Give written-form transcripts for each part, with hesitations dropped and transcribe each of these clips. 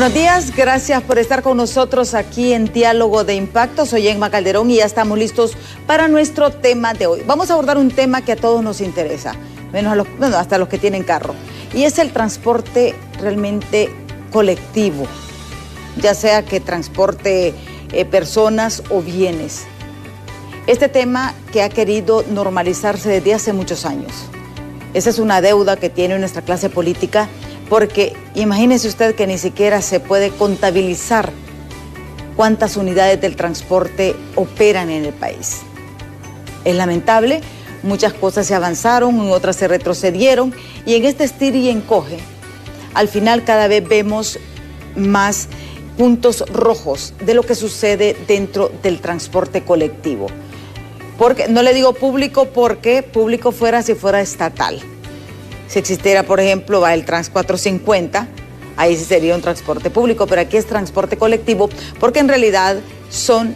Buenos días, gracias por estar con nosotros aquí en Diálogo de Impacto. Soy Emma Calderón y ya estamos listos para nuestro tema de hoy. Vamos a abordar un tema que a todos nos interesa, menos a los, bueno, hasta a los que tienen carro, y es el transporte realmente colectivo, ya sea que transporte personas o bienes. Este tema que ha querido normalizarse desde hace muchos años. Esa es una deuda que tiene nuestra clase política, porque imagínese usted que ni siquiera se puede contabilizar cuántas unidades del transporte operan en el país. Es lamentable, muchas cosas se avanzaron, en otras se retrocedieron, y en este estir y encoge, al final cada vez vemos más puntos rojos de lo que sucede dentro del transporte colectivo. Porque, no le digo público porque público fuera si fuera estatal. Si existiera, por ejemplo, va el Trans 450, ahí sí sería un transporte público, pero aquí es transporte colectivo porque en realidad son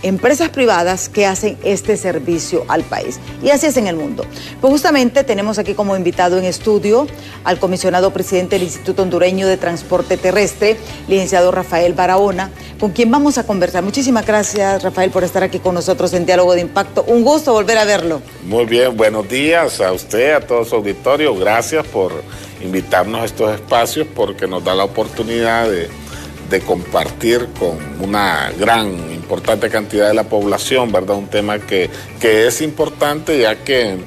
empresas privadas que hacen este servicio al país. Y así es en el mundo. Pues justamente tenemos aquí como invitado en estudio al comisionado presidente del Instituto Hondureño de Transporte Terrestre, licenciado Rafael Barahona, con quien vamos a conversar. Muchísimas gracias, Rafael, por estar aquí con nosotros en Diálogo de Impacto. Un gusto volver a verlo. Muy bien, buenos días a usted, a todo su auditorio. Gracias por invitarnos a estos espacios porque nos da la oportunidad de compartir con una gran, importante cantidad de la población, ¿verdad? Un tema que es importante, ya que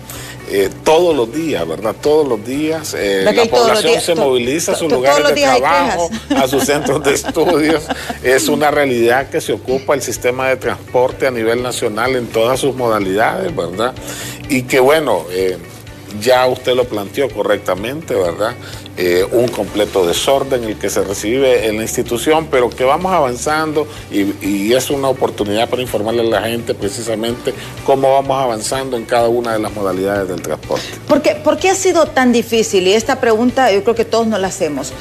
todos los días, ¿verdad? Todos los días la población se moviliza a sus lugares de trabajo, a sus centros de estudios. Es una realidad que se ocupa el sistema de transporte a nivel nacional en todas sus modalidades, ¿verdad? Y que bueno, ya usted lo planteó correctamente, ¿verdad? Un completo desorden el que se recibe en la institución, pero que vamos avanzando y es una oportunidad para informarle a la gente precisamente cómo vamos avanzando en cada una de las modalidades del transporte. ¿Por qué ha sido tan difícil? Y esta pregunta yo creo que todos nos la hacemos.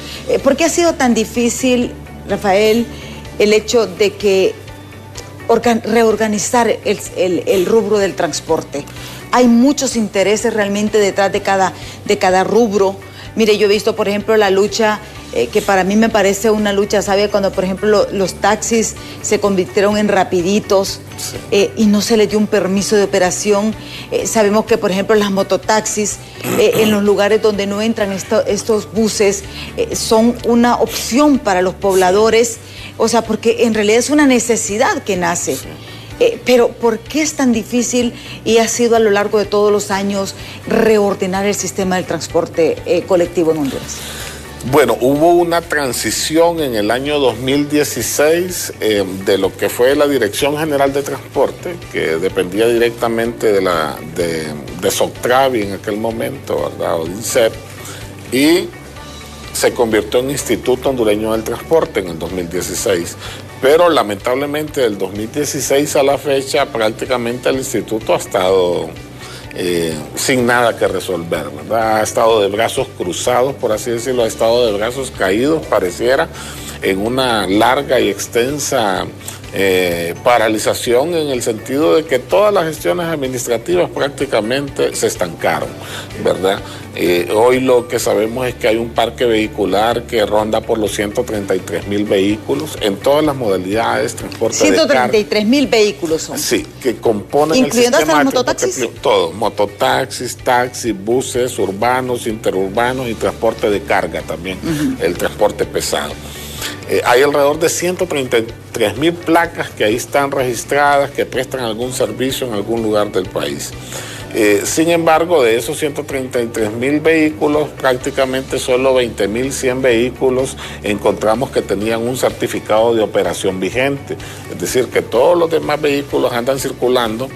¿Por qué ha sido tan difícil, Rafael, el hecho de que reorganizar el rubro del transporte? Hay muchos intereses realmente detrás de cada rubro. Mire, yo he visto, por ejemplo, la lucha, que para mí me parece una lucha, ¿sabe? Cuando, por ejemplo, los taxis se convirtieron en rapiditos, sí, y no se les dio un permiso de operación. Sabemos que, por ejemplo, las mototaxis, en los lugares donde no entran estos buses, son una opción para los pobladores, o sea, porque en realidad es una necesidad que nace. Sí. Pero ¿por qué es tan difícil y ha sido a lo largo de todos los años reordenar el sistema del transporte colectivo en Honduras? Bueno, hubo una transición en el año 2016 de lo que fue la Dirección General de Transporte, que dependía directamente de Soctravi en aquel momento, ¿verdad? O de INSEP, y se convirtió en Instituto Hondureño del Transporte en el 2016. Pero lamentablemente del 2016 a la fecha prácticamente el instituto ha estado sin nada que resolver, ¿verdad? Ha estado de brazos cruzados, por así decirlo, ha estado de brazos caídos, pareciera, en una larga y extensa paralización, en el sentido de que todas las gestiones administrativas prácticamente se estancaron, ¿verdad? Hoy lo que sabemos es que hay un parque vehicular que ronda por los 133,000 vehículos en todas las modalidades, transporte 133,000 vehículos son. Sí, que componen ¿incluyendo el sistema hasta los mototaxis? Todo, mototaxis, taxis, buses, urbanos, interurbanos y transporte de carga también, el transporte pesado. Hay alrededor de 133,000 placas que ahí están registradas, que prestan algún servicio en algún lugar del país. Sin embargo, de esos 133,000 vehículos, prácticamente solo 20,100 vehículos encontramos que tenían un certificado de operación vigente. Es decir, que todos los demás vehículos andan circulando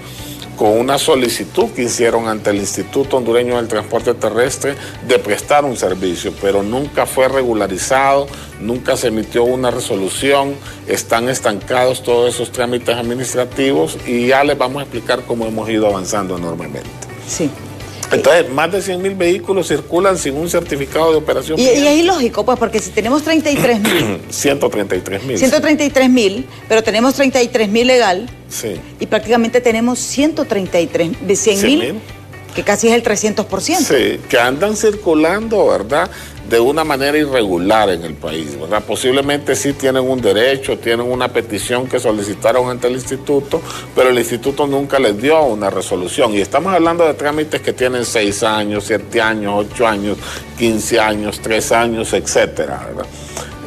con una solicitud que hicieron ante el Instituto Hondureño del Transporte Terrestre de prestar un servicio, pero nunca fue regularizado, nunca se emitió una resolución, están estancados todos esos trámites administrativos y ya les vamos a explicar cómo hemos ido avanzando enormemente. Sí. Entonces, más de 100,000 vehículos circulan sin un certificado de operación. Y es ilógico, pues, porque si tenemos 33,000. 133,000. 133,000, pero tenemos 33,000 legal. Sí. Y prácticamente tenemos 133,000, de 100,000, que casi es el 300%. Sí, que andan circulando, ¿verdad? de una manera irregular en el país, ¿verdad? Posiblemente sí tienen un derecho, tienen una petición que solicitaron ante el instituto, pero el instituto nunca les dio una resolución. Y estamos hablando de trámites que tienen 6 años, 7 años, 8 años, 15 años, 3 años, etcétera, ¿verdad?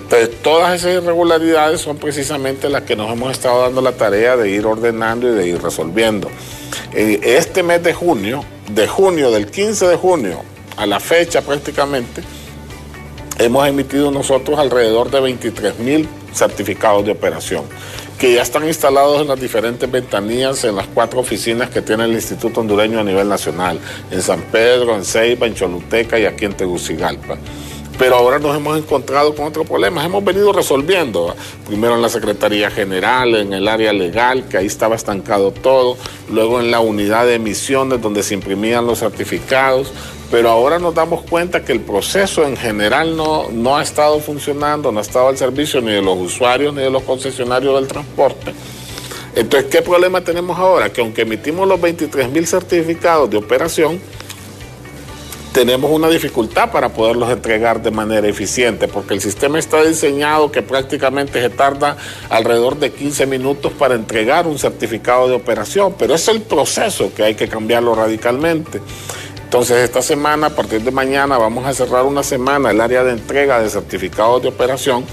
Entonces, todas esas irregularidades son precisamente las que nos hemos estado dando la tarea de ir ordenando y de ir resolviendo. Este mes de junio, del 15 de junio a la fecha prácticamente, hemos emitido nosotros alrededor de 23,000 certificados de operación, que ya están instalados en las diferentes ventanillas en las 4 oficinas que tiene el Instituto Hondureño a nivel nacional, en San Pedro, en Ceiba, en Choluteca y aquí en Tegucigalpa. Pero ahora nos hemos encontrado con otros problemas, hemos venido resolviendo, primero en la Secretaría General, en el área legal, que ahí estaba estancado todo, luego en la unidad de emisiones donde se imprimían los certificados, pero ahora nos damos cuenta que el proceso en general no ha estado funcionando, no ha estado al servicio ni de los usuarios ni de los concesionarios del transporte. Entonces, ¿qué problema tenemos ahora? Que aunque emitimos los 23,000 certificados de operación, tenemos una dificultad para poderlos entregar de manera eficiente, porque el sistema está diseñado que prácticamente se tarda alrededor de 15 minutos para entregar un certificado de operación, pero es el proceso que hay que cambiarlo radicalmente. Entonces, esta semana, a partir de mañana, vamos a cerrar una semana el área de entrega de certificados de operación.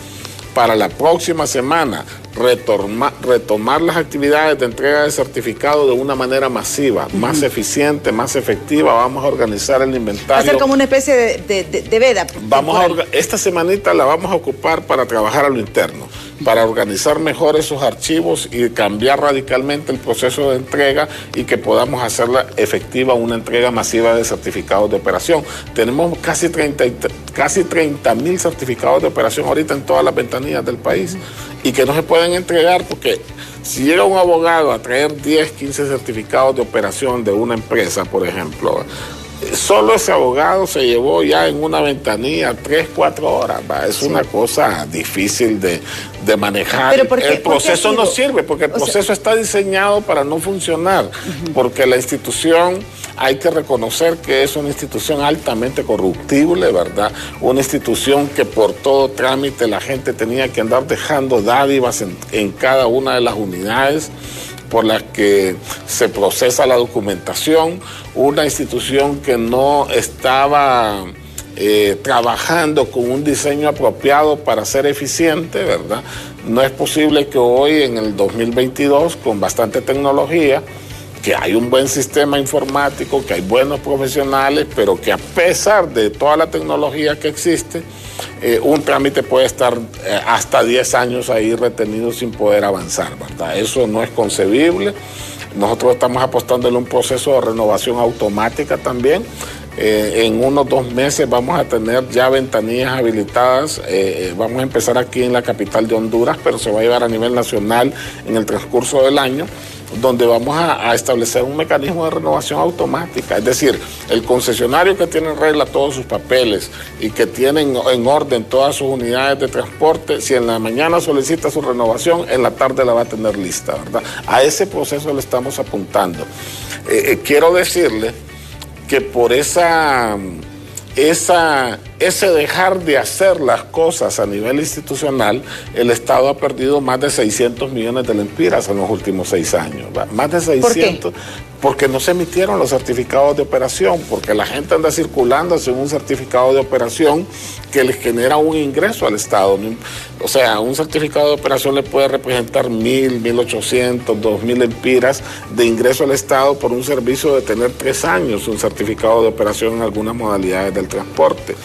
Para la próxima semana, retomar las actividades de entrega de certificados de una manera masiva, más eficiente, más efectiva. Vamos a organizar el inventario. Hacer como una especie de veda. Esta semanita la vamos a ocupar para trabajar a lo interno, para organizar mejor esos archivos y cambiar radicalmente el proceso de entrega y que podamos hacerla efectiva una entrega masiva de certificados de operación. Tenemos casi 30,000 certificados de operación ahorita en todas las ventanillas del país y que no se pueden entregar porque si llega un abogado a traer 10, 15 certificados de operación de una empresa, por ejemplo, solo ese abogado se llevó ya en una ventanilla 3, 4 horas. ¿Va? Es una cosa difícil de manejar. El proceso no sirve porque el proceso está diseñado para no funcionar, porque la institución, hay que reconocer que es una institución altamente corruptible, ¿verdad? Una institución que por todo trámite la gente tenía que andar dejando dádivas en cada una de las unidades por las que se procesa la documentación, una institución que no estaba trabajando con un diseño apropiado para ser eficiente, ¿verdad? No es posible que hoy, en el 2022, con bastante tecnología, que hay un buen sistema informático, que hay buenos profesionales, pero que a pesar de toda la tecnología que existe, un trámite puede estar hasta 10 años ahí retenido sin poder avanzar, ¿verdad? Eso no es concebible. Nosotros estamos apostando en un proceso de renovación automática también. En unos 2 meses vamos a tener ya ventanillas habilitadas. Vamos a empezar aquí en la capital de Honduras, pero se va a llevar a nivel nacional en el transcurso del año, donde vamos a establecer un mecanismo de renovación automática. Es decir, el concesionario que tiene en regla todos sus papeles y que tiene en orden todas sus unidades de transporte, si en la mañana solicita su renovación, en la tarde la va a tener lista, ¿verdad? A ese proceso le estamos apuntando. Quiero decirle que por ese dejar de hacer las cosas a nivel institucional, el Estado ha perdido más de 600 millones de lempiras en los últimos 6 años. ¿Va? Más de 600. ¿Por qué? Porque no se emitieron los certificados de operación, porque la gente anda circulando sin un certificado de operación que les genera un ingreso al Estado. O sea, un certificado de operación le puede representar 1,000, 1,800, 2,000 lempiras de ingreso al Estado por un servicio de tener 3 años, un certificado de operación en algunas modalidades del transporte.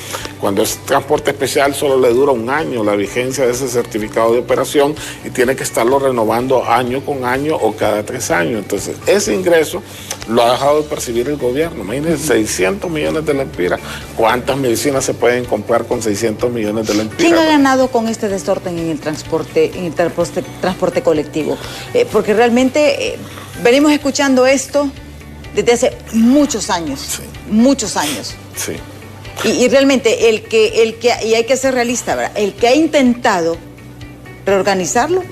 Cuando es transporte especial solo le dura 1 año la vigencia de ese certificado de operación y tiene que estarlo renovando año con año o cada 3 años. Entonces, ese ingreso lo ha dejado de percibir el gobierno. Imagínense, 600 millones de lempiras. ¿Cuántas medicinas se pueden comprar con 600 millones de lempiras? ¿Quién ha ganado con este desorden en el transporte colectivo? Porque realmente venimos escuchando esto desde hace muchos años. Sí. Muchos años. Sí. Y realmente y hay que ser realista, ¿verdad? El que ha intentado reorganizarlo,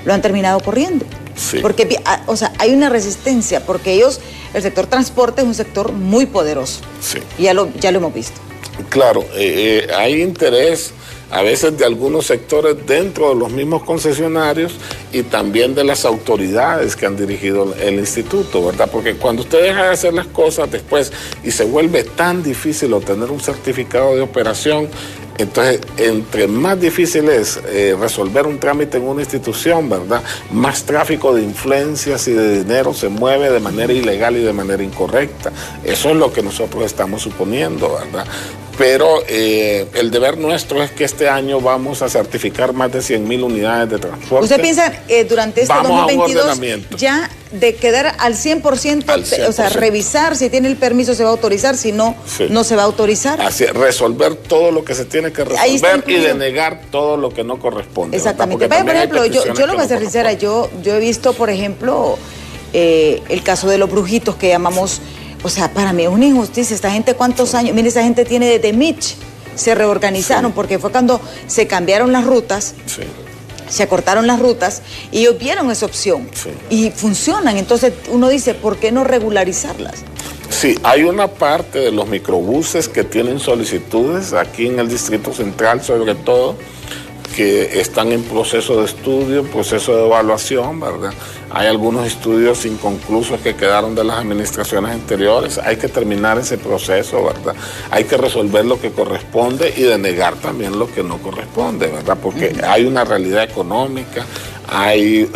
lo han terminado corriendo. Sí. Porque, o sea, hay una resistencia, porque el sector transporte es un sector muy poderoso. Sí. Y ya lo hemos visto. Claro, hay interés a veces de algunos sectores dentro de los mismos concesionarios y también de las autoridades que han dirigido el instituto, ¿verdad? Porque cuando usted deja de hacer las cosas después y se vuelve tan difícil obtener un certificado de operación, entonces, entre más difícil es resolver un trámite en una institución, ¿verdad? Más tráfico de influencias y de dinero se mueve de manera ilegal y de manera incorrecta. Eso es lo que nosotros estamos suponiendo, ¿verdad? Pero el deber nuestro es que este año vamos a certificar más de 100.000 unidades de transporte. ¿Usted piensa durante este 2022 ya de quedar al 100%, o sea, revisar si tiene el permiso se va a autorizar, si no, sí, no se va a autorizar? Así, resolver todo lo que se tiene que resolver y denegar todo lo que no corresponde. Exactamente. Vaya, por ejemplo, yo lo voy a ser sincera, yo he visto, por ejemplo, el caso de los brujitos que llamamos... O sea, para mí es una injusticia. Esta gente, ¿cuántos años? Mire, esa gente tiene desde Mitch. Se reorganizaron porque fue cuando se cambiaron las rutas, se acortaron las rutas y ellos vieron esa opción y funcionan. Entonces uno dice, ¿por qué no regularizarlas? Sí, hay una parte de los microbuses que tienen solicitudes aquí en el Distrito Central, sobre todo, que están en proceso de estudio, proceso de evaluación, ¿verdad? Hay algunos estudios inconclusos que quedaron de las administraciones anteriores. Hay que terminar ese proceso, ¿verdad? Hay que resolver lo que corresponde y denegar también lo que no corresponde, ¿verdad? Porque hay una realidad económica, hay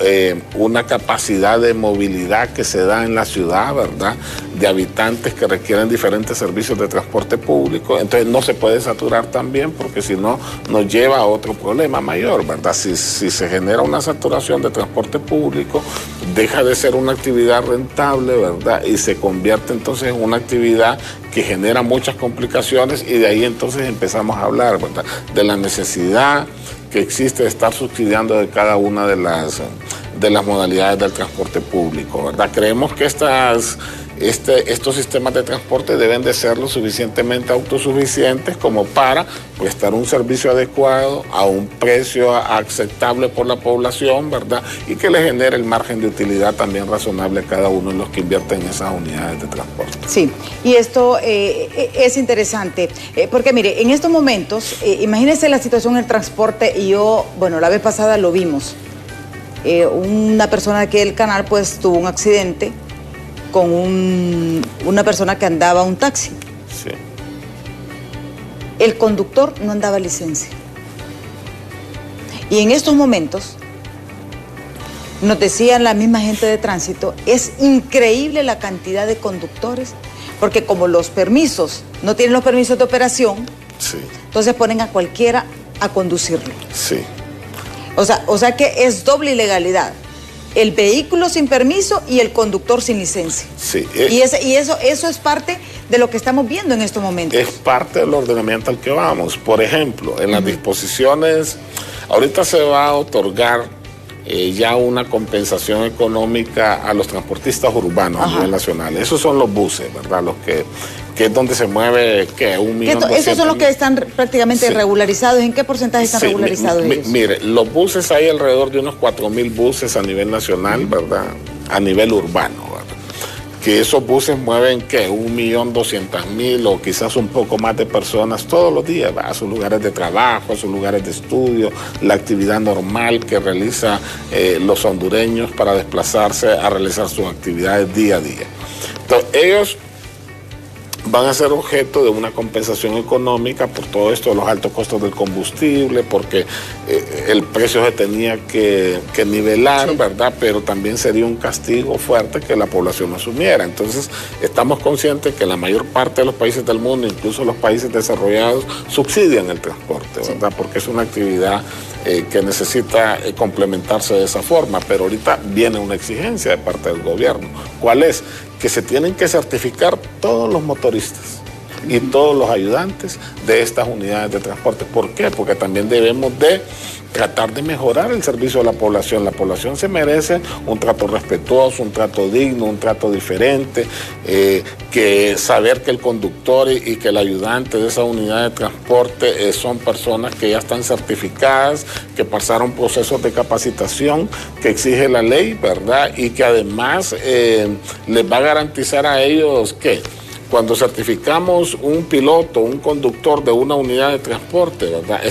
una capacidad de movilidad que se da en la ciudad, ¿verdad? De habitantes que requieren diferentes servicios de transporte público. Entonces no se puede saturar también porque si no nos lleva a otro problema mayor, ¿verdad? Si se genera una saturación de transporte público, deja de ser una actividad rentable, ¿verdad? Y se convierte entonces en una actividad que genera muchas complicaciones y de ahí entonces empezamos a hablar, ¿verdad? De la necesidad que existe de estar subsidiando de cada una de las modalidades del transporte público, ¿verdad? Creemos que estos sistemas de transporte deben de ser lo suficientemente autosuficientes como para prestar un servicio adecuado a un precio aceptable por la población, ¿verdad? Y que le genere el margen de utilidad también razonable a cada uno de los que invierten en esas unidades de transporte. Sí, y esto es interesante, porque mire, en estos momentos, imagínense la situación en el transporte y bueno, la vez pasada lo vimos. Una persona de aquí del canal pues tuvo un accidente con una persona que andaba un taxi. Sí. El conductor no andaba licencia. Y en estos momentos, nos decían la misma gente de tránsito, es increíble la cantidad de conductores, porque como los permisos, no tienen los permisos de operación, entonces ponen a cualquiera a conducirlo. Sí. O sea que es doble ilegalidad. El vehículo sin permiso y el conductor sin licencia. Sí. Y eso es parte de lo que estamos viendo en estos momentos. Es parte del ordenamiento al que vamos. Por ejemplo, en las disposiciones, ahorita se va a otorgar ya una compensación económica a los transportistas urbanos a nivel nacional. Esos son los buses, ¿verdad? Los que es donde se mueve, ¿qué? 1.200.000. ¿Esos son los que están prácticamente regularizados? ¿En qué porcentaje están regularizados ellos? Mire, los buses hay alrededor de unos 4.000 buses a nivel nacional, ¿verdad? A nivel urbano, ¿verdad? Que esos buses mueven, ¿qué? 1.200.000 o quizás un poco más de personas todos los días, ¿verdad? A sus lugares de trabajo, a sus lugares de estudio, la actividad normal que realizan los hondureños para desplazarse a realizar sus actividades día a día. Entonces, ellos van a ser objeto de una compensación económica por todo esto de los altos costos del combustible, porque el precio se tenía que nivelar, ¿verdad? Pero también sería un castigo fuerte que la población asumiera. Entonces, estamos conscientes que la mayor parte de los países del mundo, incluso los países desarrollados, subsidian el transporte, ¿verdad? Porque es una actividad que necesita complementarse de esa forma, pero ahorita viene una exigencia de parte del gobierno. ¿Cuál es? Que se tienen que certificar todos los motoristas y todos los ayudantes de estas unidades de transporte. ¿Por qué? Porque también debemos de tratar de mejorar el servicio a la población. La población se merece un trato respetuoso, un trato digno, un trato diferente, que saber que el conductor y que el ayudante de esa unidad de transporte son personas que ya están certificadas, que pasaron procesos de capacitación que exige la ley, ¿verdad? Y que además les va a garantizar a ellos, ¿qué? Cuando certificamos un piloto, un conductor de una unidad de transporte, ¿verdad?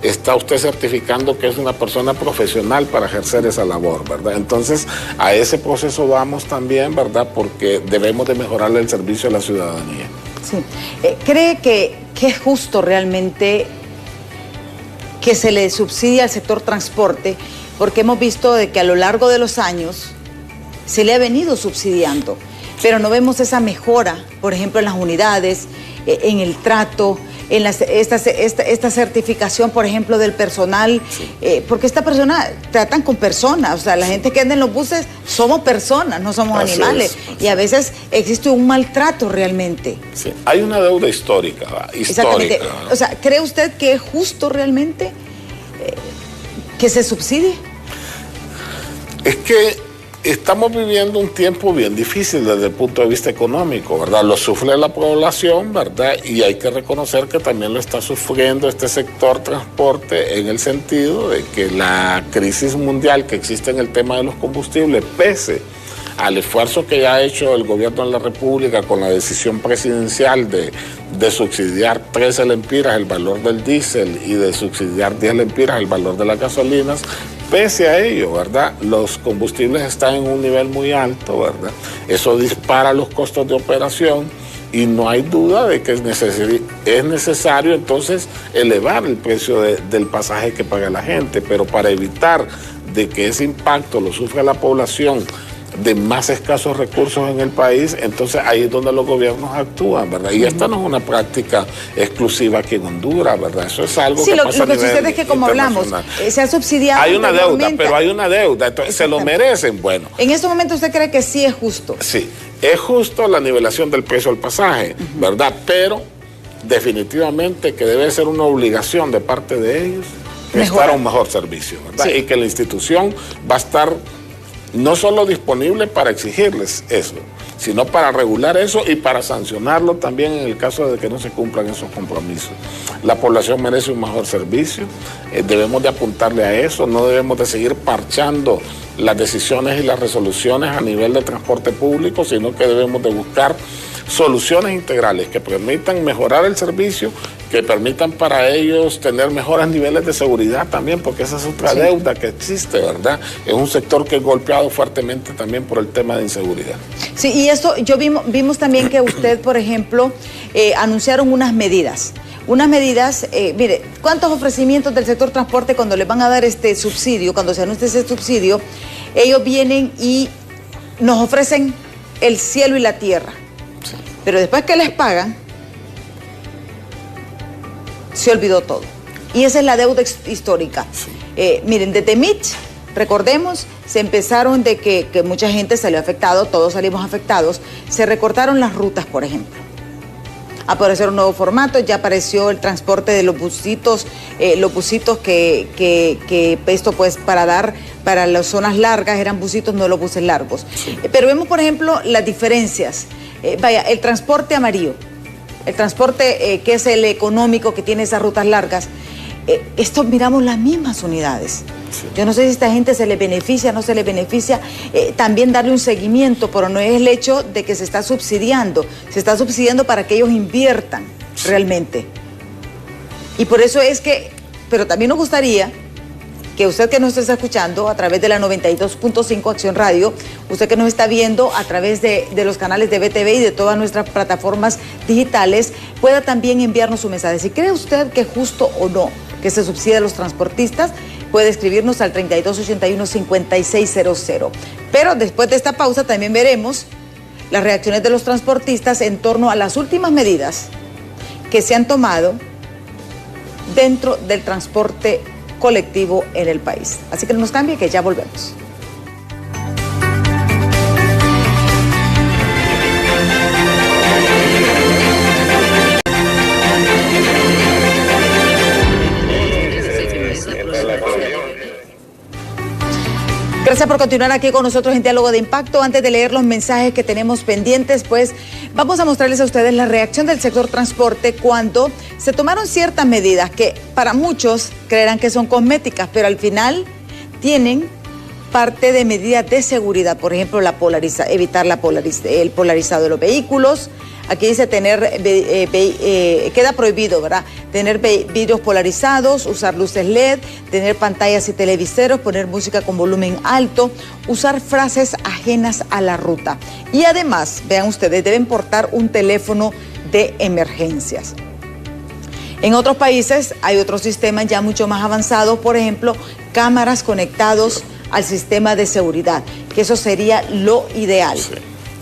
Está usted certificando que es una persona profesional para ejercer esa labor, ¿verdad? Entonces, a ese proceso vamos también, ¿verdad? Porque debemos de mejorarle el servicio a la ciudadanía. Sí. ¿Cree que es justo realmente que se le subsidie al sector transporte? Porque hemos visto de que a lo largo de los años se le ha venido subsidiando, pero no vemos esa mejora, por ejemplo, en las unidades, en el trato, en esta certificación, por ejemplo, del personal, sí. Porque esta persona tratan con personas, o sea, la gente que anda en los buses somos personas, no somos animales, y a veces existe un maltrato realmente. Sí. Hay una deuda histórica. Exactamente. O sea, ¿cree usted que es justo realmente que se subsidie? Es que estamos viviendo un tiempo bien difícil desde el punto de vista económico, ¿verdad? Lo sufre la población, ¿verdad? Y hay que reconocer que también lo está sufriendo este sector transporte en el sentido de que la crisis mundial que existe en el tema de los combustibles, pese al esfuerzo que ya ha hecho el gobierno de la República con la decisión presidencial de subsidiar 13 lempiras el valor del diésel y de subsidiar 10 lempiras el valor de las gasolinas, pese a ello, ¿verdad? Los combustibles están en un nivel muy alto, ¿verdad? Eso dispara los costos de operación y no hay duda de que es necesario entonces elevar el precio del pasaje que paga la gente, pero para evitar de que ese impacto lo sufra la población de más escasos recursos en el país, entonces ahí es donde los gobiernos actúan, ¿verdad? Y esta no es una práctica exclusiva aquí en Honduras, ¿verdad? Eso es algo que pasa a nivel sucede es que, como hablamos, se ha subsidiado. Hay una deuda, pero hay una deuda, entonces se lo merecen, bueno. ¿En este momento usted cree que sí es justo? Sí, es justo la nivelación del precio del pasaje, ¿verdad? Pero definitivamente que debe ser una obligación de parte de ellos prestar un mejor servicio, ¿verdad? Sí. Y que la institución va a estar no solo disponible para exigirles eso, sino para regular eso y para sancionarlo también en el caso de que no se cumplan esos compromisos. La población merece un mejor servicio, debemos de apuntarle a eso, no debemos de seguir parchando las decisiones y las resoluciones a nivel de transporte público, sino que debemos de buscar soluciones integrales que permitan mejorar el servicio, que permitan para ellos tener mejores niveles de seguridad también, porque esa es otra deuda que existe, ¿verdad? Es un sector que es golpeado fuertemente también por el tema de inseguridad. Sí, y esto vimos también que usted, por ejemplo, anunciaron unas medidas. Mire, ¿cuántos ofrecimientos del sector transporte cuando les van a dar este subsidio, cuando se anuncia ese subsidio, ellos vienen y nos ofrecen el cielo y la tierra? Sí. Pero después que les pagan, se olvidó todo. Y esa es la deuda histórica. Sí. Miren, desde Mitch, recordemos, se empezaron de que mucha gente salió afectado, todos salimos afectados, se recortaron las rutas, por ejemplo. Apareció un nuevo formato, ya apareció el transporte de los busitos que esto pues para las zonas largas eran busitos, no los buses largos. Sí. Pero vemos, por ejemplo, las diferencias. El transporte amarillo, el transporte que es el económico, que tiene esas rutas largas, esto miramos las mismas unidades. Sí. Yo no sé si a esta gente se le beneficia, no se le beneficia, también darle un seguimiento, pero no es el hecho de que se está subsidiando para que ellos inviertan realmente. Y por eso es que, pero también nos gustaría que usted que nos está escuchando a través de la 92.5 Acción Radio, usted que nos está viendo a través de los canales de BTV y de todas nuestras plataformas digitales, pueda también enviarnos su mensaje. Si cree usted que es justo o no que se subsidie a los transportistas, puede escribirnos al 3281-5600. Pero después de esta pausa también veremos las reacciones de los transportistas en torno a las últimas medidas que se han tomado dentro del transporte colectivo en el país. Así que no nos cambie, que ya volvemos. Gracias por continuar aquí con nosotros en Diálogo de Impacto. Antes de leer los mensajes que tenemos pendientes, pues vamos a mostrarles a ustedes la reacción del sector transporte cuando se tomaron ciertas medidas que para muchos creerán que son cosméticas, pero al final tienen parte de medidas de seguridad, por ejemplo, evitar el polarizado de los vehículos. Aquí dice queda prohibido, ¿verdad? Tener vidrios polarizados, usar luces LED, tener pantallas y televiseros, poner música con volumen alto, usar frases ajenas a la ruta. Y además, vean ustedes, deben portar un teléfono de emergencias. En otros países hay otros sistemas ya mucho más avanzados, por ejemplo, cámaras conectados al sistema de seguridad, que eso sería lo ideal. Sí.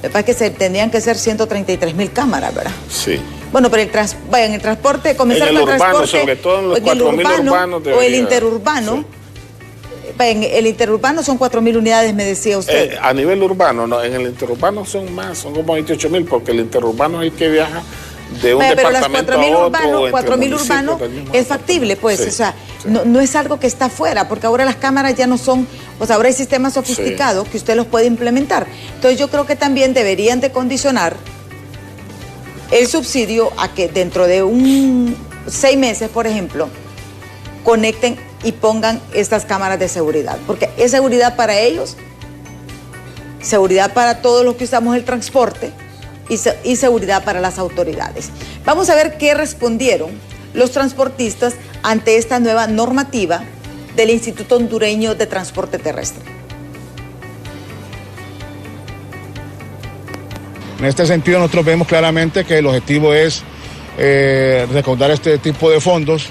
Lo que pasa es que tendrían que ser 133.000 cámaras, ¿verdad? Sí. Bueno, pero en el transporte, comenzar en el con el urbano, transporte, sobre todo en los 4.000 urbanos o el interurbano. Sí. En el interurbano son 4.000 unidades, me decía usted. A nivel urbano, no, en el interurbano son más, son como 28.000, porque el interurbano es el que viaja de un departamento a otro. 4.000 urbanos es factible, pues, sí, o sea, sí. No es algo que está afuera, porque ahora las cámaras ya no son, pues ahora hay sistemas sofisticados que usted los puede implementar. Entonces yo creo que también deberían de condicionar el subsidio a que dentro de 6 meses, por ejemplo, conecten y pongan estas cámaras de seguridad, porque es seguridad para ellos, seguridad para todos los que usamos el transporte, y seguridad para las autoridades. Vamos a ver qué respondieron los transportistas ante esta nueva normativa del Instituto Hondureño de Transporte Terrestre. En este sentido, nosotros vemos claramente que el objetivo es recaudar este tipo de fondos,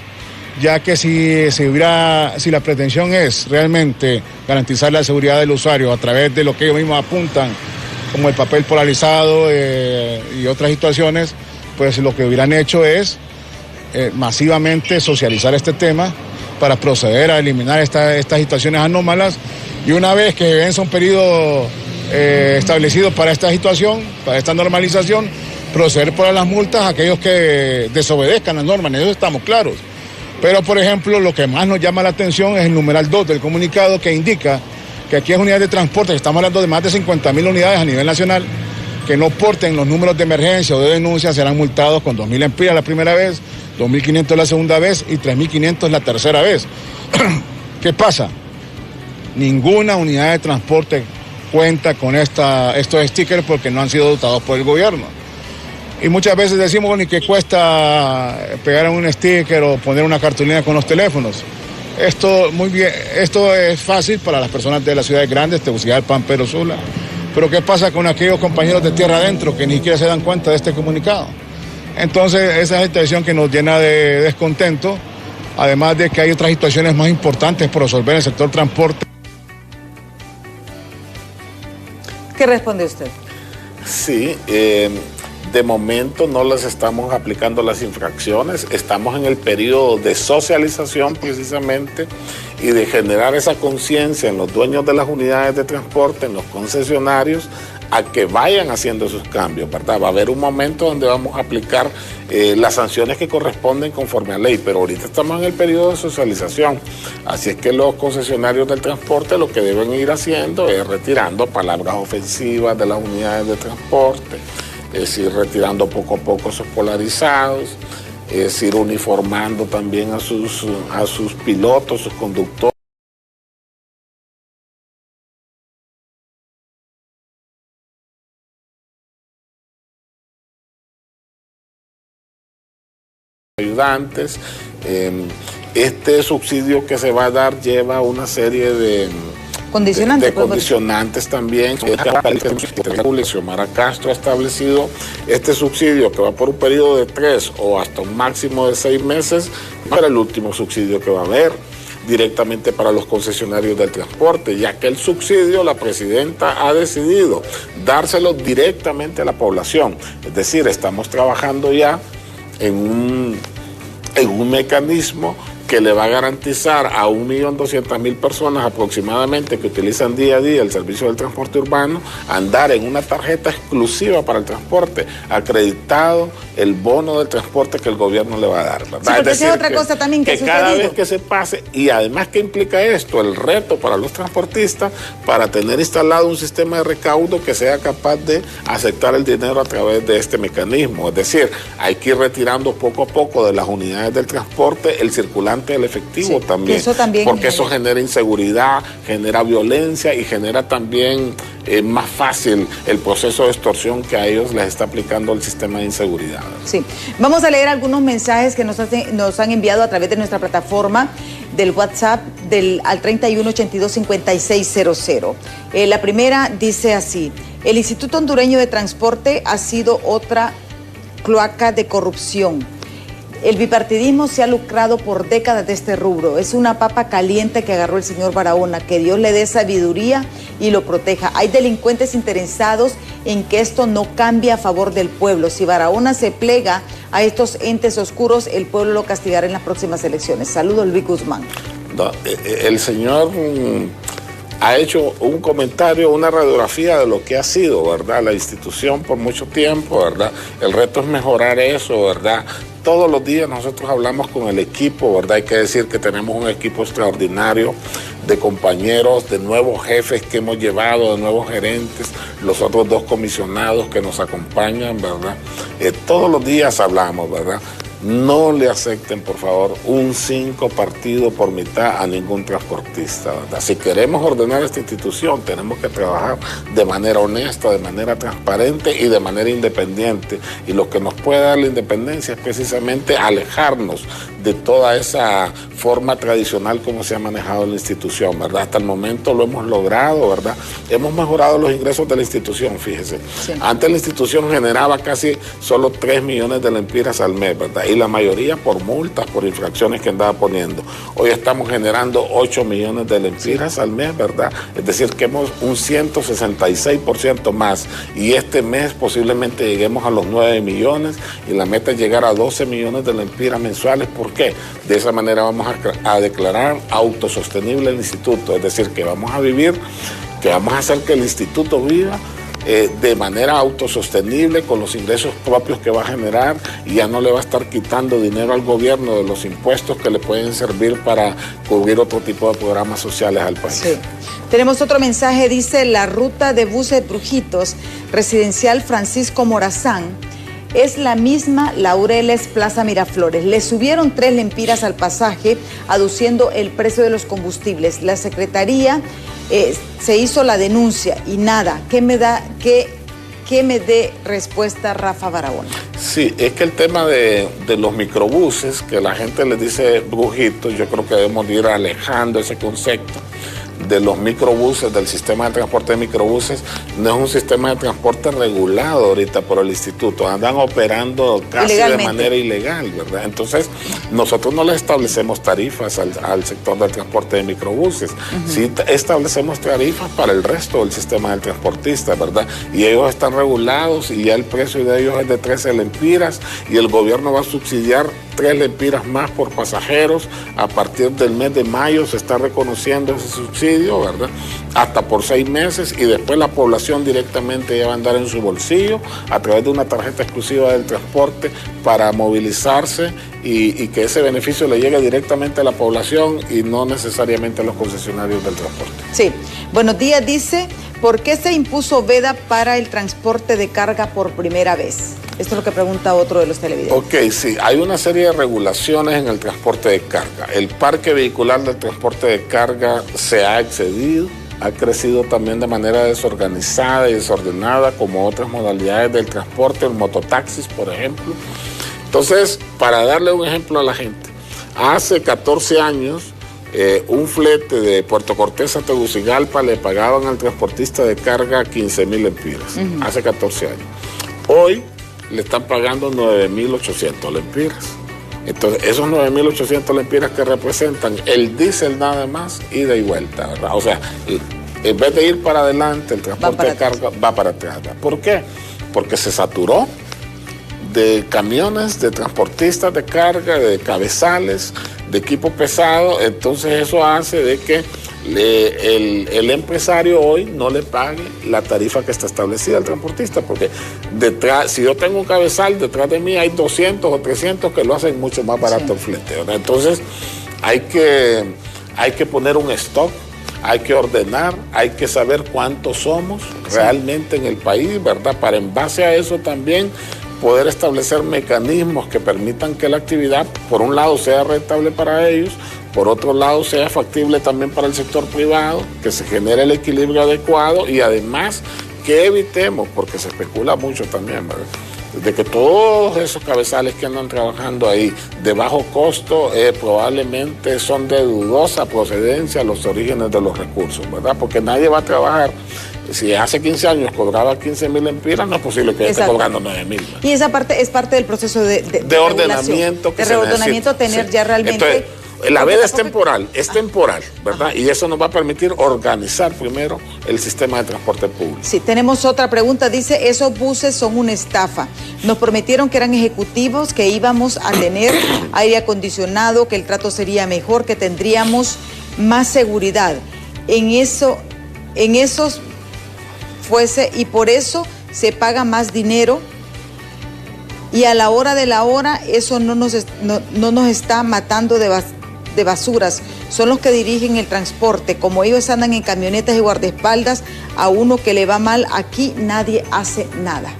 ya que si la pretensión es realmente garantizar la seguridad del usuario a través de lo que ellos mismos apuntan, como el papel polarizado y otras situaciones, pues lo que hubieran hecho es masivamente socializar este tema para proceder a eliminar estas situaciones anómalas, y una vez que venza un periodo establecido para esta situación, para esta normalización, proceder por las multas a aquellos que desobedezcan las normas. En eso estamos claros. Pero, por ejemplo, lo que más nos llama la atención es el numeral 2 del comunicado, que indica que aquí es unidades de transporte, que estamos hablando de más de 50.000 unidades a nivel nacional, que no porten los números de emergencia o de denuncia, serán multados con 2.000 empiras la primera vez, 2.500 la segunda vez y 3.500 la tercera vez. ¿Qué pasa? Ninguna unidad de transporte cuenta con estos stickers porque no han sido dotados por el gobierno. Y muchas veces decimos, bueno, ¿y qué cuesta pegar un sticker o poner una cartulina con los teléfonos? Esto es fácil para las personas de las ciudades grandes, Tegucigalpa, Pedro Sula. Pero ¿qué pasa con aquellos compañeros de tierra adentro que ni siquiera se dan cuenta de este comunicado? Entonces, esa es la situación que nos llena de descontento, además de que hay otras situaciones más importantes por resolver en el sector transporte. ¿Qué responde usted? Sí, de momento no les estamos aplicando las infracciones, estamos en el periodo de socialización precisamente y de generar esa conciencia en los dueños de las unidades de transporte, en los concesionarios, a que vayan haciendo esos cambios, ¿verdad? Va a haber un momento donde vamos a aplicar las sanciones que corresponden conforme a ley, pero ahorita estamos en el periodo de socialización, así es que los concesionarios del transporte lo que deben ir haciendo es retirando palabras ofensivas de las unidades de transporte, es ir retirando poco a poco esos polarizados, es ir uniformando también a sus pilotos, sus conductores. Ayudantes. Este subsidio que se va a dar lleva una serie de condicionantes también. Xiomara Castro ha establecido este subsidio que va por un periodo de 3 o hasta un máximo de 6 meses para el último subsidio que va a haber directamente para los concesionarios del transporte, ya que el subsidio la presidenta ha decidido dárselo directamente a la población. Es decir, estamos trabajando ya en un mecanismo que le va a garantizar a 1.200.000 personas aproximadamente que utilizan día a día el servicio del transporte urbano andar en una tarjeta exclusiva para el transporte, acreditado el bono del transporte que el gobierno le va a dar, ¿verdad? Sí, porque esa es otra cosa también que cada vez que se pase, y además que implica esto, el reto para los transportistas para tener instalado un sistema de recaudo que sea capaz de aceptar el dinero a través de este mecanismo. Es decir, hay que ir retirando poco a poco de las unidades del transporte el circulante importante el efectivo también, eso también, porque eso genera inseguridad, genera violencia y genera también más fácil el proceso de extorsión que a ellos les está aplicando el sistema de inseguridad. Sí, vamos a leer algunos mensajes que nos han enviado a través de nuestra plataforma del WhatsApp al 3182-5600. La primera dice así: el Instituto Hondureño de Transporte ha sido otra cloaca de corrupción. El bipartidismo se ha lucrado por décadas de este rubro. Es una papa caliente que agarró el señor Barahona. Que Dios le dé sabiduría y lo proteja. Hay delincuentes interesados en que esto no cambie a favor del pueblo. Si Barahona se plega a estos entes oscuros, el pueblo lo castigará en las próximas elecciones. Saludos, Luis Guzmán. No, el señor ha hecho un comentario, una radiografía de lo que ha sido, ¿verdad?, la institución por mucho tiempo, ¿verdad? El reto es mejorar eso, ¿verdad? Todos los días nosotros hablamos con el equipo, ¿verdad? Hay que decir que tenemos un equipo extraordinario de compañeros, de nuevos jefes que hemos llevado, de nuevos gerentes, los otros 2 comisionados que nos acompañan, ¿verdad? Todos los días hablamos, ¿verdad? No le acepten, por favor, un 5 partido por mitad a ningún transportista, ¿verdad? Si queremos ordenar esta institución, tenemos que trabajar de manera honesta, de manera transparente y de manera independiente. Y lo que nos puede dar la independencia es precisamente alejarnos de toda esa forma tradicional como se ha manejado la institución, ¿verdad? Hasta el momento lo hemos logrado, ¿verdad? Hemos mejorado los ingresos de la institución, fíjese. Sí. Antes la institución generaba casi solo 3 millones de lempiras al mes, ¿verdad? Y la mayoría por multas, por infracciones que andaba poniendo. Hoy estamos generando 8 millones de lempiras al mes, ¿verdad? Es decir, que hemos un 166% más. Y este mes posiblemente lleguemos a los 9 millones y la meta es llegar a 12 millones de lempiras mensuales. ¿Por qué? De esa manera vamos a declarar autosostenible el instituto. Es decir, que vamos a vivir, que vamos a hacer que el instituto viva de manera autosostenible con los ingresos propios que va a generar y ya no le va a estar quitando dinero al gobierno de los impuestos que le pueden servir para cubrir otro tipo de programas sociales al país. Sí. Tenemos otro mensaje, dice: la ruta de buses Brujitos, residencial Francisco Morazán, es la misma Laureles Plaza Miraflores. Le subieron 3 lempiras al pasaje, aduciendo el precio de los combustibles. La Secretaría se hizo la denuncia y nada. ¿Qué me dé respuesta Rafa Barahona? Sí, es que el tema de los microbuses, que la gente les dice brujitos, yo creo que debemos ir alejando ese concepto de los microbuses, del sistema de transporte de microbuses. No es un sistema de transporte regulado ahorita por el instituto, andan operando casi de manera ilegal, ¿verdad? Entonces, nosotros no le establecemos tarifas al sector del transporte de microbuses, sí establecemos tarifas para el resto del sistema del transportista, ¿verdad? Y ellos están regulados y ya el precio de ellos es de 13 lempiras y el gobierno va a subsidiar 3 lempiras más por pasajeros. A partir del mes de mayo se está reconociendo ese subsidio, ¿verdad? Hasta por 6 meses y después la población directamente ya va a andar en su bolsillo a través de una tarjeta exclusiva del transporte para movilizarse y que ese beneficio le llegue directamente a la población y no necesariamente a los concesionarios del transporte. Sí. Buenos días, dice: ¿por qué se impuso veda para el transporte de carga por primera vez? Esto es lo que pregunta otro de los televidentes. Ok, sí, hay una serie de regulaciones en el transporte de carga. El parque vehicular del transporte de carga se ha excedido, ha crecido también de manera desorganizada y desordenada, como otras modalidades del transporte, el mototaxis, por ejemplo. Entonces, para darle un ejemplo a la gente, hace 14 años, un flete de Puerto Cortés a Tegucigalpa le pagaban al transportista de carga 15,000 lempiras, hace 14 años. Hoy le están pagando 9,800 lempiras. Entonces, esos 9,800 lempiras que representan el diésel nada más, ida y vuelta, ¿verdad? O sea, en vez de ir para adelante, el transporte de carga va para atrás. ¿Por qué? Porque se saturó de camiones, de transportistas de carga, de cabezales, de equipo pesado. Entonces eso hace de que el empresario hoy no le pague la tarifa que está establecida al transportista, porque detrás, si yo tengo un cabezal, detrás de mí hay 200 o 300 que lo hacen mucho más barato el flete, ¿verdad? Entonces hay que poner un stock, hay que ordenar, hay que saber cuántos somos realmente en el país, ¿verdad? Para en base a eso también poder establecer mecanismos que permitan que la actividad, por un lado, sea rentable para ellos, por otro lado, sea factible también para el sector privado, que se genere el equilibrio adecuado y además que evitemos, porque se especula mucho también, ¿verdad?, de que todos esos cabezales que andan trabajando ahí de bajo costo probablemente son de dudosa procedencia los orígenes de los recursos, ¿verdad? Porque nadie va a trabajar. Si hace 15 años cobraba 15.000 empiras, no es posible que esté cobrando 9.000. Y esa parte es parte del proceso de ordenamiento. De reordenamiento, tener ya realmente... Entonces, la veda es temporal, ¿verdad? Ajá. Y eso nos va a permitir organizar primero el sistema de transporte público. Sí, tenemos otra pregunta. Dice, esos buses son una estafa. Nos prometieron que eran ejecutivos, que íbamos a tener aire acondicionado, que el trato sería mejor, que tendríamos más seguridad. En esos fuese, y por eso se paga más dinero. Y a la hora de la hora, eso no nos está matando de basuras. Son los que dirigen el transporte. Como ellos andan en camionetas y guardaespaldas, a uno que le va mal, aquí nadie hace nada.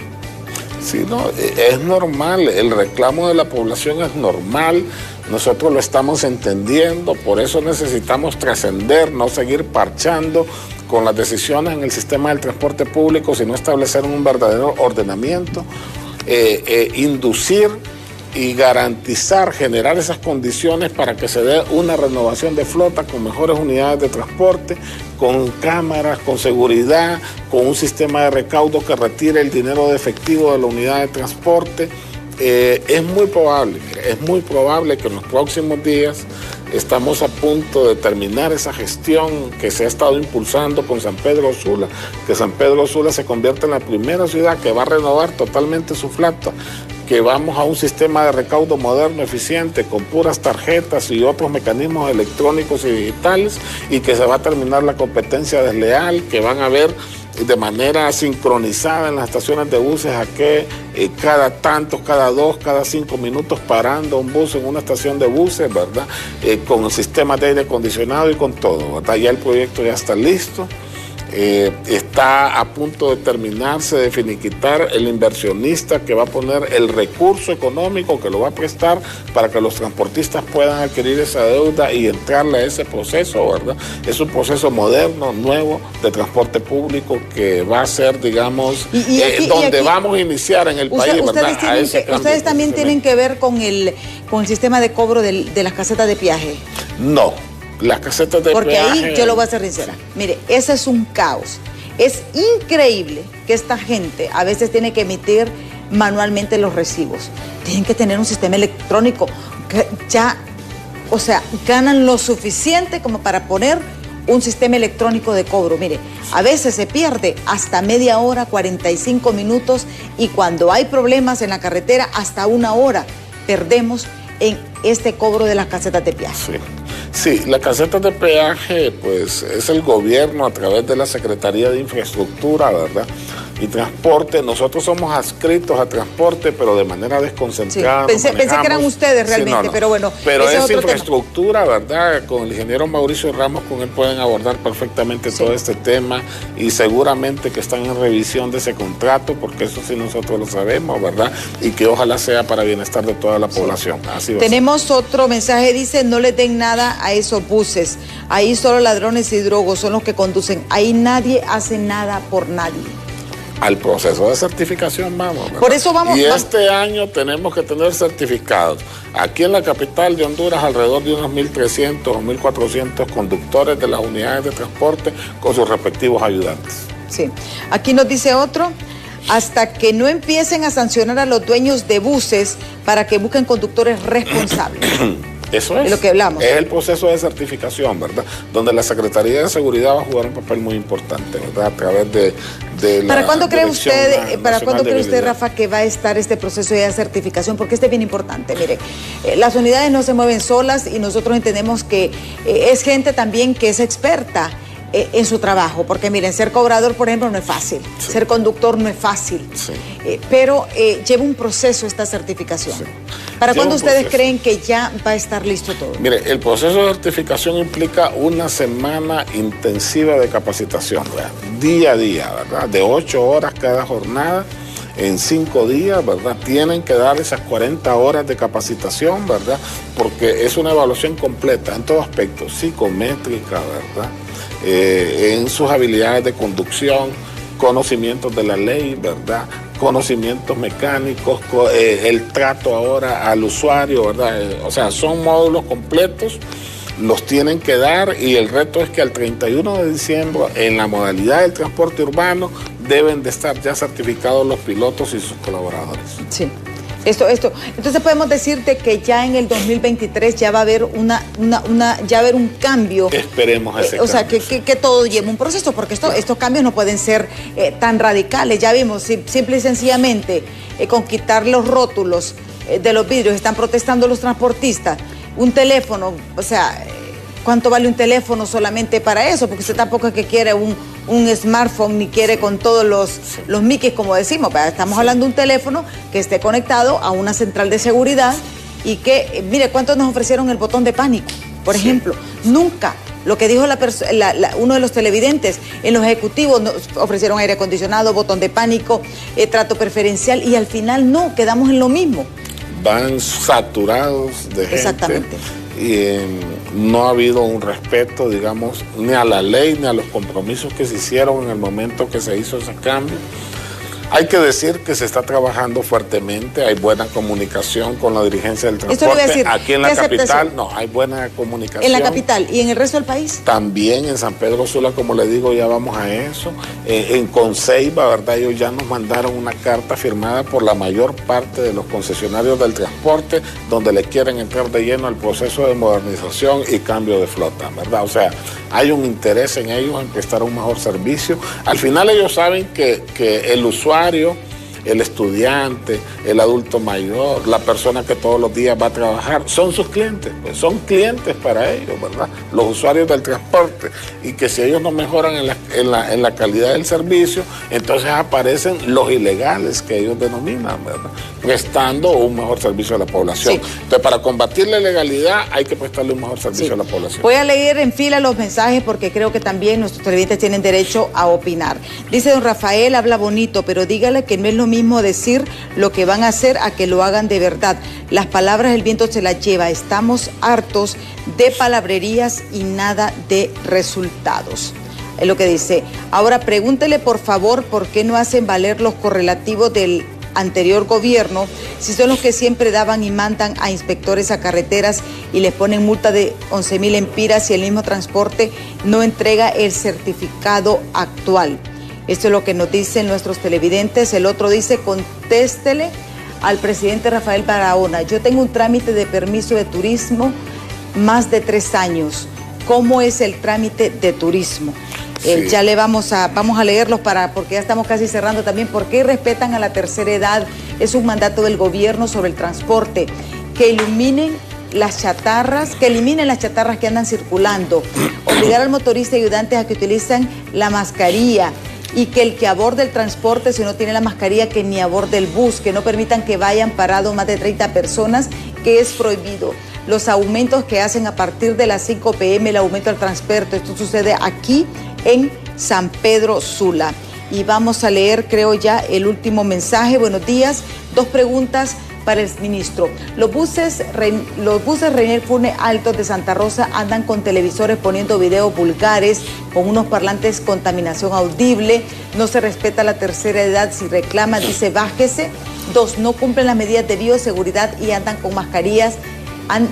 Sí, no, es normal, el reclamo de la población es normal, nosotros lo estamos entendiendo, por eso necesitamos trascender, no seguir parchando con las decisiones en el sistema del transporte público, sino establecer un verdadero ordenamiento, inducir y garantizar, generar esas condiciones para que se dé una renovación de flota con mejores unidades de transporte, con cámaras, con seguridad, con un sistema de recaudo que retire el dinero de efectivo de la unidad de transporte. Es muy probable que en los próximos días estamos a punto de terminar esa gestión que se ha estado impulsando con San Pedro Sula, que San Pedro Sula se convierte en la primera ciudad que va a renovar totalmente su flota, que vamos a un sistema de recaudo moderno, eficiente, con puras tarjetas y otros mecanismos electrónicos y digitales, y que se va a terminar la competencia desleal, que van a haber de manera sincronizada en las estaciones de buses a que cada 2, cada 5 minutos parando un bus en una estación de buses, ¿verdad? Con el sistema de aire acondicionado y con todo, ¿verdad? Ya el proyecto ya está listo. Está a punto de terminarse, de finiquitar el inversionista que va a poner el recurso económico que lo va a prestar para que los transportistas puedan adquirir esa deuda y entrarle a ese proceso, ¿verdad? Es un proceso moderno, nuevo, de transporte público que va a ser, digamos, donde vamos a iniciar en el país, ¿verdad? ¿Ustedes también tienen que ver con el sistema de cobro de las casetas de peaje? No. Las casetas de Porque peaje... ahí yo lo voy a ser sincera. Mire, ese es un caos. Es increíble que esta gente a veces tiene que emitir manualmente los recibos. Tienen que tener un sistema electrónico que ya, o sea, ganan lo suficiente como para poner un sistema electrónico de cobro. Mire, a veces se pierde hasta media hora, 45 minutos, y cuando hay problemas en la carretera, hasta 1 hora perdemos en este cobro de las casetas de peaje. Sí, la caseta de peaje, pues, es el gobierno a través de la Secretaría de Infraestructura, ¿verdad?, y Transporte. Nosotros somos adscritos a Transporte, pero de manera desconcentrada. Sí, pensé que eran ustedes realmente, pero bueno. Pero es infraestructura, ¿verdad? Con el ingeniero Mauricio Ramos, con él pueden abordar perfectamente todo este tema, y seguramente que están en revisión de ese contrato, porque eso sí nosotros lo sabemos, ¿verdad? Y que ojalá sea para bienestar de toda la población. Así va. Tenemos otro mensaje, dice, no le den nada a esos buses. Ahí solo ladrones y drogos son los que conducen. Ahí nadie hace nada por nadie. Al proceso de certificación vamos, ¿verdad? Por eso vamos. Y este año tenemos que tener certificados. Aquí en la capital de Honduras, alrededor de unos 1.300 o 1.400 conductores de las unidades de transporte con sus respectivos ayudantes. Sí. Aquí nos dice otro, hasta que no empiecen a sancionar a los dueños de buses para que busquen conductores responsables. Eso es. De lo que hablamos. Es el proceso de certificación, ¿verdad? Donde la Secretaría de Seguridad va a jugar un papel muy importante, ¿verdad? A través de ¿Para cuándo cree usted, Rafa, que va a estar este proceso de certificación? Porque este es bien importante. Mire, las unidades no se mueven solas y nosotros entendemos que es gente también que es experta en su trabajo, porque miren, ser cobrador, por ejemplo, no es fácil, sí. Ser conductor no es fácil, sí. Pero lleva un proceso esta certificación. Sí. ¿Para cuándo ustedes creen que ya va a estar listo todo? Mire, el proceso de certificación implica una semana intensiva de capacitación, ¿verdad? Día a día, ¿verdad? De 8 horas cada jornada, en 5 días, ¿verdad? Tienen que dar esas 40 horas de capacitación, ¿verdad? Porque es una evaluación completa en todo aspecto, psicométrica, ¿verdad? En sus habilidades de conducción, conocimientos de la ley, ¿verdad? Conocimientos mecánicos, el trato ahora al usuario, ¿verdad? O sea, son módulos completos, los tienen que dar y el reto es que al 31 de diciembre, en la modalidad del transporte urbano, deben de estar ya certificados los pilotos y sus colaboradores. Sí. Entonces podemos decirte que ya en el 2023 ya va a haber ya va a haber un cambio. Esperemos ese cambio. O sea, que todo lleve un proceso, porque estos cambios no pueden ser tan radicales. Ya vimos, simple y sencillamente, con quitar los rótulos de los vidrios, están protestando los transportistas. Un teléfono, o sea, ¿cuánto vale un teléfono solamente para eso? Porque usted tampoco es que quiere un smartphone ni quiere con todos los miques, como decimos. Estamos hablando de un teléfono que esté conectado a una central de seguridad y que, mire, ¿cuántos nos ofrecieron el botón de pánico? Por ejemplo, nunca. Lo que dijo uno de los televidentes, en los ejecutivos nos ofrecieron aire acondicionado, botón de pánico, trato preferencial y al final no, quedamos en lo mismo. Van saturados de gente. Exactamente. Y no ha habido un respeto, digamos, ni a la ley ni a los compromisos que se hicieron en el momento que se hizo ese cambio. Hay que decir que se está trabajando fuertemente, hay buena comunicación con la dirigencia del transporte. Esto le iba a decir, aquí en la capital, no, hay buena comunicación. ¿En la capital y en el resto del país? También en San Pedro Sula, como le digo, ya vamos a eso. En Conceiba, ¿verdad? Ellos ya nos mandaron una carta firmada por la mayor parte de los concesionarios del transporte, donde le quieren entrar de lleno al proceso de modernización y cambio de flota, ¿verdad? O sea, hay un interés en ellos en prestar un mejor servicio. Al final ellos saben que el usuario, el estudiante, el adulto mayor, la persona que todos los días va a trabajar, son sus clientes, pues son clientes para ellos, ¿verdad? Los usuarios del transporte, y que si ellos no mejoran en la calidad del servicio, entonces aparecen los ilegales que ellos denominan, ¿verdad? Prestando un mejor servicio a la población. Sí. Entonces, para combatir la ilegalidad hay que prestarle un mejor servicio a la población. Voy a leer en fila los mensajes porque creo que también nuestros televidentes tienen derecho a opinar. Dice don Rafael, habla bonito, pero dígale que no es lo mismo decir lo que van a hacer a que lo hagan de verdad. Las palabras el viento se las lleva. Estamos hartos de palabrerías y nada de resultados. Es lo que dice. Ahora pregúntele por favor por qué no hacen valer los correlativos del anterior gobierno, si son los que siempre daban y mandan a inspectores a carreteras y les ponen multa de 11.000 empiras y el mismo transporte no entrega el certificado actual. Esto es lo que nos dicen nuestros televidentes. El otro dice, contéstele al presidente Rafael Barahona. Yo tengo un trámite de permiso de turismo más de 3 años. ¿Cómo es el trámite de turismo? Sí. Ya le vamos a leerlos porque ya estamos casi cerrando también. ¿Por qué respetan a la tercera edad? Es un mandato del gobierno sobre el transporte. Que eliminen las chatarras que andan circulando. Obligar al motorista y ayudantes a que utilicen la mascarilla. Y que el que aborde el transporte, si no tiene la mascarilla, que ni aborde el bus. Que no permitan que vayan parados más de 30 personas, que es prohibido. Los aumentos que hacen a partir de las 5 p.m, el aumento del transporte. Esto sucede aquí en San Pedro Sula. Y vamos a leer, creo ya, el último mensaje. Buenos días. 2 preguntas para el ministro. Los buses Reinier Fune Altos de Santa Rosa andan con televisores poniendo videos vulgares, con unos parlantes contaminación audible. No se respeta la tercera edad. Si reclama, dice bájese. 2, no cumplen las medidas de bioseguridad y andan con mascarillas.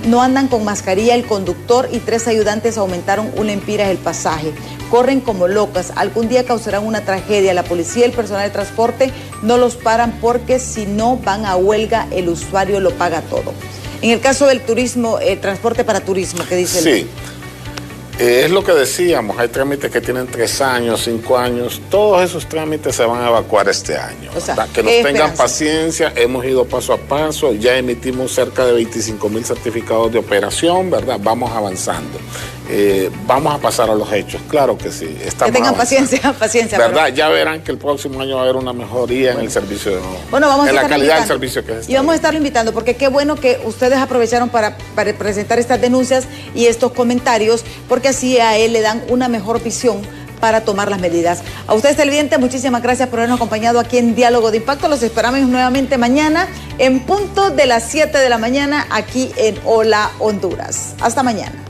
No andan con mascarilla el conductor y 3 ayudantes aumentaron 1 empira el pasaje. Corren como locas. Algún día causarán una tragedia. La policía y el personal de transporte no los paran porque si no van a huelga, el usuario lo paga todo. En el caso del turismo, el transporte para turismo, ¿qué dice? Sí. Es lo que decíamos, hay trámites que tienen 3 años, 5 años, todos esos trámites se van a evacuar este año. O sea, que nos tengan paciencia, hemos ido paso a paso, ya emitimos cerca de 25.000 certificados de operación, ¿verdad? Vamos avanzando. Vamos a pasar a los hechos, claro que sí. Que tengan paciencia, ¿verdad? Pero ya verán que el próximo año va a haber una mejoría en el servicio, en la calidad del servicio que es. Y vamos a estarlo invitando, porque qué bueno que ustedes aprovecharon para presentar estas denuncias y estos comentarios, porque así a él le dan una mejor visión para tomar las medidas. A ustedes, televidentes, muchísimas gracias por habernos acompañado aquí en Diálogo de Impacto. Los esperamos nuevamente mañana en punto de las 7 de la mañana aquí en Hola Honduras. Hasta mañana.